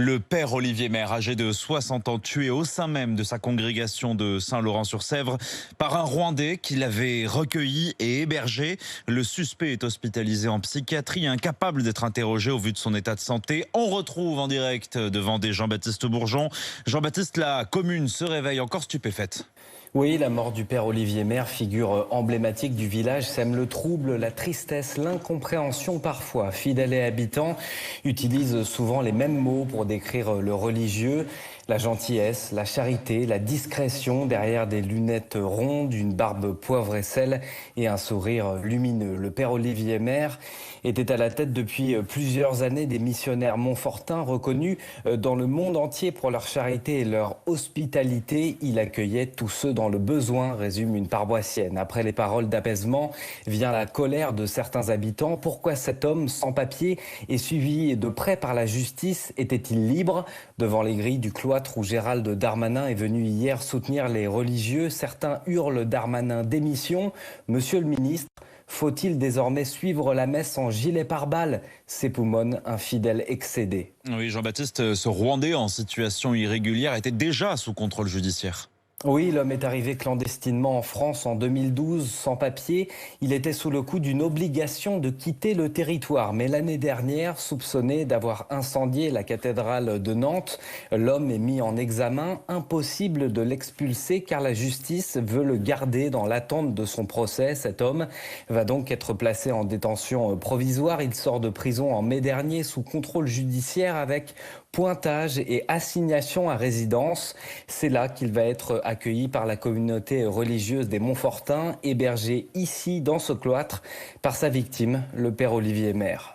Le père Olivier Maire, âgé de 60 ans, tué au sein même de sa congrégation de Saint-Laurent-sur-Sèvre par un Rwandais qui l'avait recueilli et hébergé. Le suspect est hospitalisé en psychiatrie, incapable d'être interrogé au vu de son état de santé. On retrouve en direct devant des Jean-Baptiste Bourgeon. Jean-Baptiste, la commune se réveille encore stupéfaite. Oui, la mort du père Olivier Maire, figure emblématique du village, sème le trouble, la tristesse, l'incompréhension parfois. Fidèles et habitants utilisent souvent les mêmes mots pour décrire le religieux. La gentillesse, la charité, la discrétion derrière des lunettes rondes, une barbe poivre et sel et un sourire lumineux. Le père Olivier Maire était à la tête depuis plusieurs années des missionnaires montfortins reconnus dans le monde entier pour leur charité et leur hospitalité. Il accueillait tous ceux dans le besoin, résume une paroissienne. Après les paroles d'apaisement vient la colère de certains habitants. Pourquoi cet homme sans papier et suivi de près par la justice était-il libre devant les grilles du cloître où Gérald Darmanin est venu hier soutenir les religieux? Certains hurlent Darmanin démission. Monsieur le ministre, faut-il désormais suivre la messe en gilet pare-balles? S'époumonne un fidèle excédé. Oui, Jean-Baptiste, ce Rwandais en situation irrégulière était déjà sous contrôle judiciaire. Oui, l'homme est arrivé clandestinement en France en 2012, sans papier. Il était sous le coup d'une obligation de quitter le territoire. Mais l'année dernière, soupçonné d'avoir incendié la cathédrale de Nantes, l'homme est mis en examen. Impossible de l'expulser car la justice veut le garder dans l'attente de son procès. Cet homme va donc être placé en détention provisoire. Il sort de prison en mai dernier sous contrôle judiciaire avec pointage et assignation à résidence. C'est là qu'il va être accueilli par la communauté religieuse des Montfortins, hébergé ici dans ce cloître par sa victime, le père Olivier Maire.